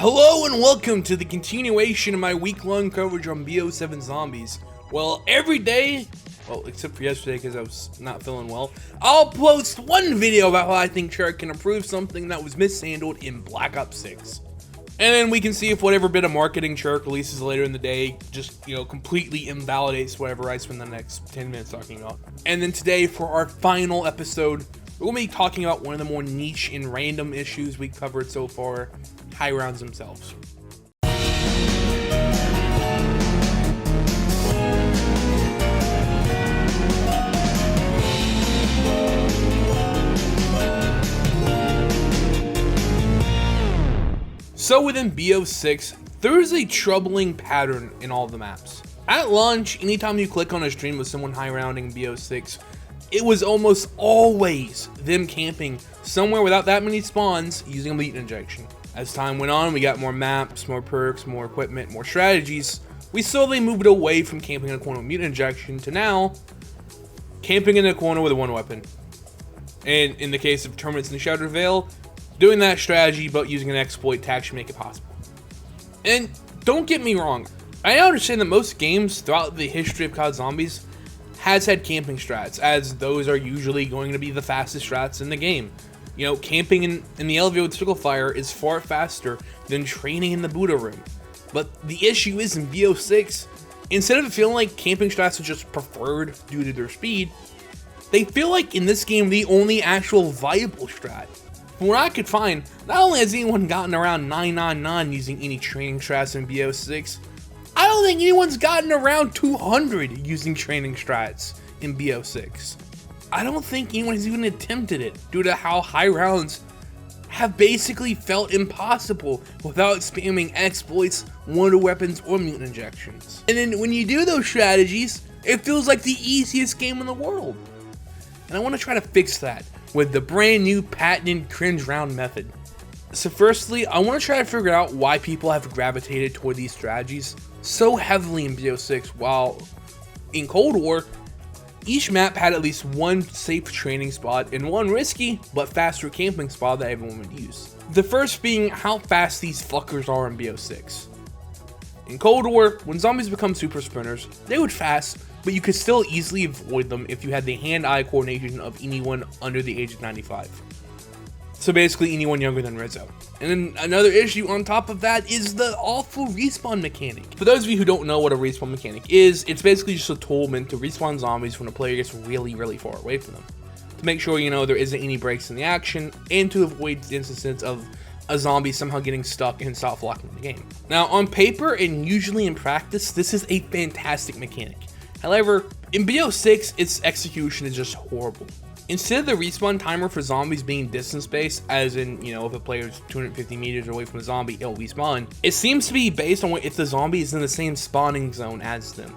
Hello and welcome to the continuation of my week-long coverage on BO7 zombies. Well, every day, well, except for yesterday because I was not feeling well, I'll post one video about how I think Treyarch can improve something that was mishandled in Black Ops 6. And then we can see if whatever bit of marketing Treyarch releases later in the day just, completely invalidates whatever I spend the next 10 minutes talking about. And then today, for our final episode, we're going to be talking about one of the more niche and random issues we've covered so far, high rounds themselves. So within BO6, there's a troubling pattern in all the maps. At launch, anytime you click on a stream with someone high rounding BO6, it was almost always them camping somewhere without that many spawns using a mutant injection. As time went on, we got more maps, more perks, more equipment, more strategies. We slowly moved away from camping in a corner with mutant injection to now camping in a corner with one weapon. And in the case of tournaments in the Shattered Veil, doing that strategy but using an exploit to actually make it possible. And don't get me wrong, I understand that most games throughout the history of COD Zombies has had camping strats, as those are usually going to be the fastest strats in the game. Camping in the elevator with circle fire is far faster than training in the Buddha room. But the issue is in BO6, instead of feeling like camping strats are just preferred due to their speed, they feel like in this game the only actual viable strat. From what I could find, not only has anyone gotten around 999 using any training strats in BO6, I don't think anyone's gotten around 200 using training strats in BO6. I don't think anyone has even attempted it due to how high rounds have basically felt impossible without spamming exploits, wonder weapons, or mutant injections. And then when you do those strategies, it feels like the easiest game in the world. And I want to try to fix that with the brand new patented cringe round method. So firstly, I want to try to figure out why people have gravitated toward these strategies so heavily in BO6, while in Cold War, each map had at least one safe training spot and one risky but faster camping spot that everyone would use. The first being how fast these fuckers are in BO6. In Cold War, when zombies become super sprinters, they would fast, but you could still easily avoid them if you had the hand-eye coordination of anyone under the age of 95. So basically anyone younger than Rizzo. And then another issue on top of that is the awful respawn mechanic. For those of you who don't know what a respawn mechanic is, it's basically just a tool meant to respawn zombies when a player gets really, really far away from them. To make sure, there isn't any breaks in the action, and to avoid instances of a zombie somehow getting stuck and stop blocking the game. Now, on paper and usually in practice, this is a fantastic mechanic. However, in BO6, its execution is just horrible. Instead of the respawn timer for zombies being distance-based, as in, if a player is 250 meters away from a zombie, it'll respawn, it seems to be based on if the zombie is in the same spawning zone as them,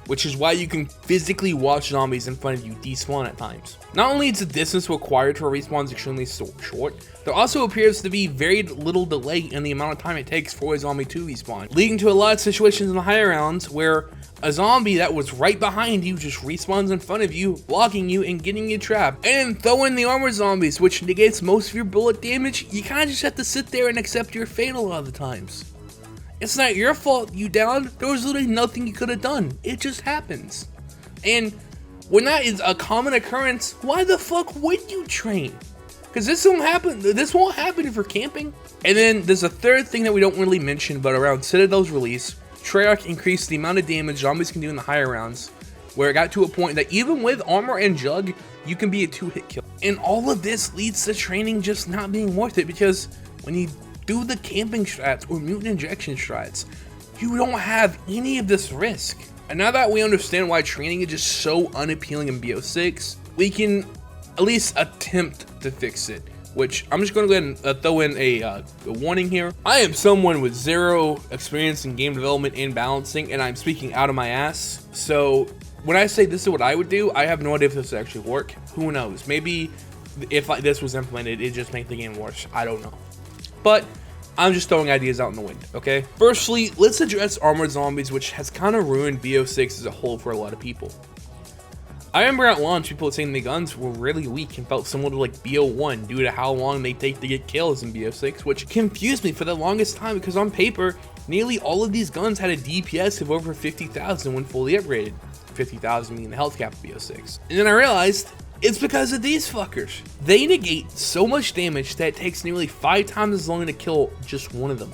which is why you can physically watch zombies in front of you despawn at times. Not only is the distance required for a respawn extremely short, there also appears to be very little delay in the amount of time it takes for a zombie to respawn, leading to a lot of situations in the higher rounds where a zombie that was right behind you just respawns in front of you, blocking you and getting you trapped. And then throw in the armored zombies, which negates most of your bullet damage. You kind of just have to sit there and accept your fate a lot of the times. It's not your fault you downed. There was literally nothing you could have done. It just happens. And when that is a common occurrence, why the fuck would you train? Because this won't happen if you're camping. And then there's a third thing that we don't really mention, but around Citadel's release, Treyarch increased the amount of damage zombies can do in the higher rounds, where it got to a point that even with armor and jug, you can be a 2-hit kill. And all of this leads to training just not being worth it, because when you do the camping strats or mutant injection strats, you don't have any of this risk. And now that we understand why training is just so unappealing in BO6, we can at least attempt to fix it. Which I'm just going to go ahead and throw in a warning here. I am someone with zero experience in game development and balancing, and I'm speaking out of my ass. So when I say this is what I would do, I have no idea if this would actually work. Who knows? Maybe if this was implemented, it'd just make the game worse. I don't know. But I'm just throwing ideas out in the wind, okay? Firstly, let's address armored zombies, which has kind of ruined BO6 as a whole for a lot of people. I remember at launch people saying the guns were really weak and felt similar to like BO1 due to how long they take to get kills in BO6, which confused me for the longest time because on paper, nearly all of these guns had a DPS of over 50,000 when fully upgraded. 50,000 being the health cap of BO6. And then I realized it's because of these fuckers. They negate so much damage that it takes nearly 5 times as long to kill just one of them,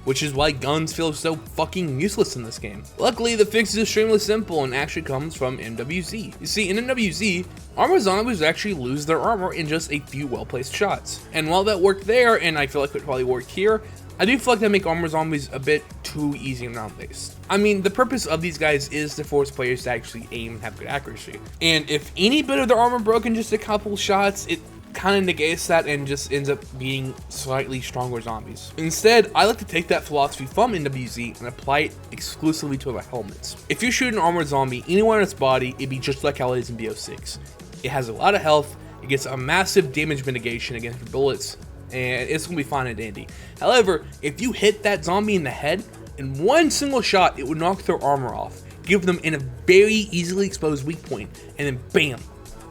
which is why guns feel so fucking useless in this game. Luckily, the fix is extremely simple and actually comes from MWZ. You see, in MWZ, armor zombies actually lose their armor in just a few well-placed shots. And while that worked there, and I feel like it would probably work here, I do feel like they make armor zombies a bit too easy and round-based. I mean, the purpose of these guys is to force players to actually aim and have good accuracy. And if any bit of their armor broke in just a couple shots, it kind of negates that and just ends up being slightly stronger zombies. Instead, I like to take that philosophy from NWZ and apply it exclusively to the helmets. If you shoot an armored zombie anywhere in its body, it'd be just like how it is in BO6. It has a lot of health, it gets a massive damage mitigation against your bullets, and it's gonna be fine and dandy. However, if you hit that zombie in the head, in one single shot, it would knock their armor off, give them in a very easily exposed weak point, and then bam,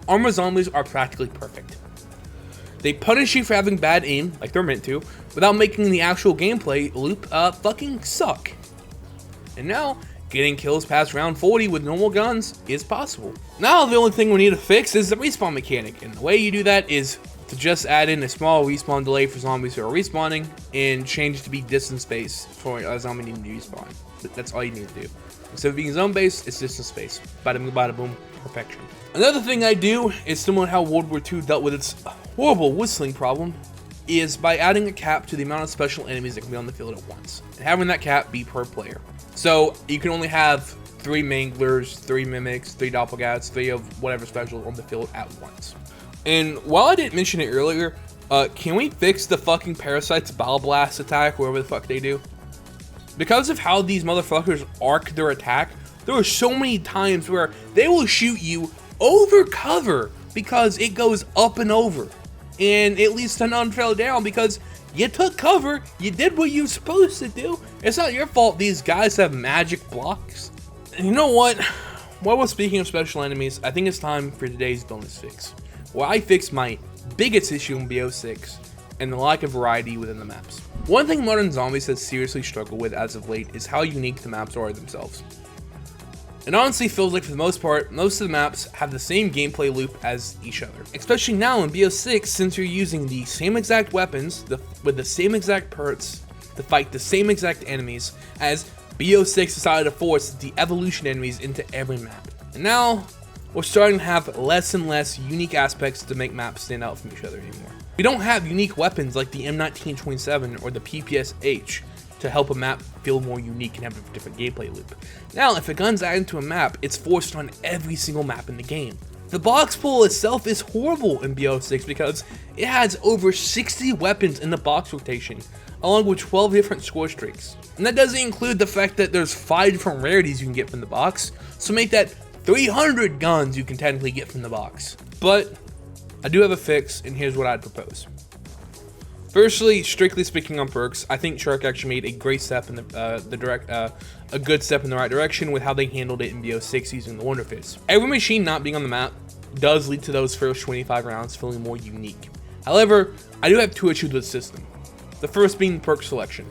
armor zombies are practically perfect. They punish you for having bad aim, like they're meant to, without making the actual gameplay loop fucking suck. And now, getting kills past round 40 with normal guns is possible. Now the only thing we need to fix is the respawn mechanic, and the way you do that is to just add in a small respawn delay for zombies who are respawning, and change it to be distance based for a zombie needing to respawn. That's all you need to do. Instead of being zone based, it's distance based. Bada boom, bada boom, perfection. Another thing I do is similar to how World War II dealt with its horrible whistling problem, is by adding a cap to the amount of special enemies that can be on the field at once, and having that cap be per player. So you can only have 3 manglers, 3 mimics, 3 doppelgangers, 3 of whatever special on the field at once. And while I didn't mention it earlier, can we fix the fucking parasites bile blast attack, whatever the fuck they do? Because of how these motherfuckers arc their attack, there are so many times where they will shoot you over cover because it goes up and over, and it leads to none fell down because you took cover, you did what you were supposed to do. It's not your fault these guys have magic blocks. And you know what? While we're speaking of special enemies, I think it's time for today's bonus fix, where I fix my biggest issue in BO6 and the lack of variety within the maps. One thing modern zombies has seriously struggled with as of late is how unique the maps are themselves. It honestly feels like for the most part, most of the maps have the same gameplay loop as each other. Especially now in BO6, since you're using the same exact weapons, with the same exact perks, to fight the same exact enemies, as BO6 decided to force the evolution enemies into every map. And now, we're starting to have less and less unique aspects to make maps stand out from each other anymore. We don't have unique weapons like the M1927 or the PPSH to help a map feel more unique and have a different gameplay loop. Now, if a gun's added to a map, it's forced on every single map in the game. The box pull itself is horrible in BO6 because it has over 60 weapons in the box rotation, along with 12 different score streaks. And that doesn't include the fact that there's 5 different rarities you can get from the box, so make that 300 guns you can technically get from the box. But I do have a fix, and here's what I'd propose. Firstly, strictly speaking on perks, I think Shark actually made a great step in a good step in the right direction with how they handled it in BO6 using the Wonder Fizz. Every machine not being on the map does lead to those first 25 rounds feeling more unique. However, I do have 2 issues with the system. The first being perk selection.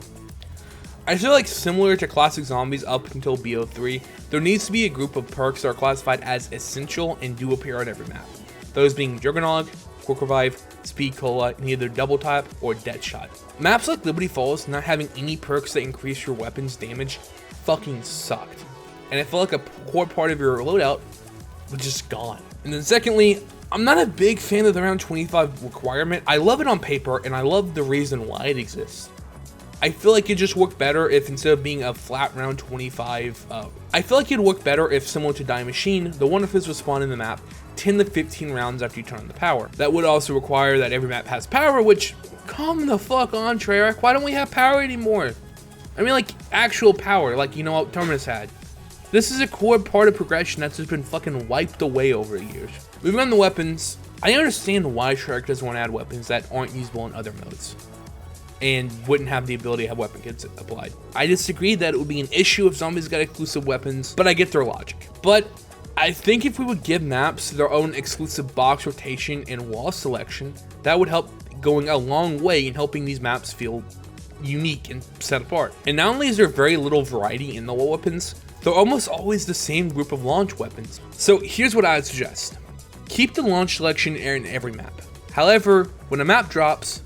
I feel like similar to classic zombies up until BO3, there needs to be a group of perks that are classified as essential and do appear on every map. Those being Juggernog, Quick Revive, Speed Cola, and either Double Tap or Deadshot. Maps like Liberty Falls not having any perks that increase your weapon's damage fucking sucked. And I felt like a core part of your loadout was just gone. And then secondly, I'm not a big fan of the round 25 requirement. I love it on paper and I love the reason why it exists. I feel like it just worked better if instead of being a flat round 25, I feel like it'd work better if similar to Die Machine, the Wonder Fizz would spawn in the map 10 to 15 rounds after you turn on the power. That would also require that every map has power, which, come the fuck on, Treyarch, why don't we have power anymore? I mean, like, actual power, like, you know what Terminus had. This is a core part of progression that's just been fucking wiped away over the years. Moving on to weapons, I understand why Treyarch doesn't want to add weapons that aren't usable in other modes and wouldn't have the ability to have weapon kits applied. I disagree that it would be an issue if zombies got exclusive weapons, but I get their logic. But I think if we would give maps their own exclusive box rotation and wall selection, that would help going a long way in helping these maps feel unique and set apart. And not only is there very little variety in the wall weapons, they're almost always the same group of launch weapons. So here's what I would suggest. Keep the launch selection in every map. However, when a map drops,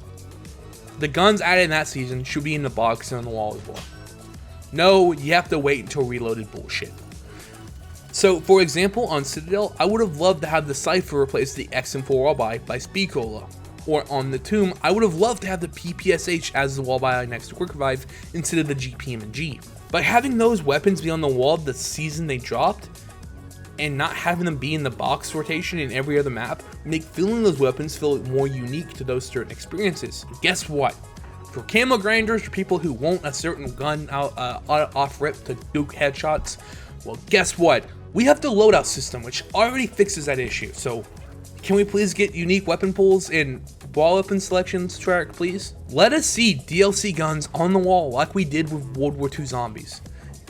the guns added in that season should be in the box and on the wall as well. No, you have to wait until reloaded bullshit. So, for example, on Citadel, I would have loved to have the Cypher replace the XM4 wallbuy by Speed Cola. Or on the Tomb, I would have loved to have the PPSH as the wallbuy next to Quick Revive instead of the GPM&G. By having those weapons be on the wall the season they dropped, and not having them be in the box rotation in every other map, make feeling those weapons feel more unique to those certain experiences. Guess what? For camo grinders, for people who want a certain gun off rip to duke headshots, well, guess what? We have the loadout system, which already fixes that issue. So, can we please get unique weapon pools and wall weapon selections, Treyarch, please? Let us see DLC guns on the wall like we did with World War II zombies.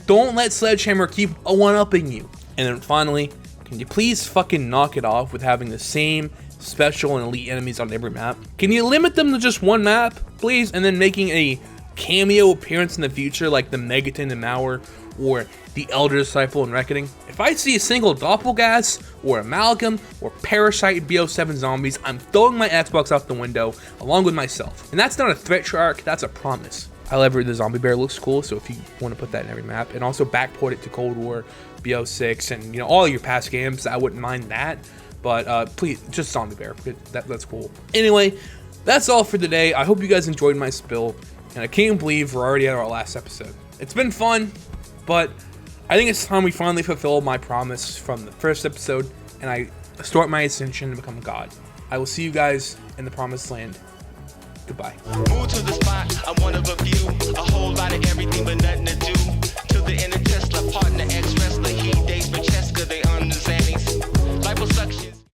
Don't let Sledgehammer keep one-upping you. And then finally, can you please fucking knock it off with having the same special and elite enemies on every map? Can you limit them to just one map, please? And then making a cameo appearance in the future like the Megaton and Mauer or the Elder Disciple and Reckoning? If I see a single Doppelgas or Amalgam or Parasite BO7 zombies, I'm throwing my Xbox out the window along with myself. And that's not a threat, Treyarch, that's a promise. However, the zombie bear looks cool, so if you want to put that in every map, and also backport it to Cold War, BO6, and all your past games, I wouldn't mind that. But please, just zombie bear, that's cool. Anyway, that's all for today. I hope you guys enjoyed my spill, and I can't believe we're already at our last episode. It's been fun, but I think it's time we finally fulfill my promise from the first episode, and I start my ascension to become God. I will see you guys in the promised land. Goodbye. Move to the spot, I'm one of a few.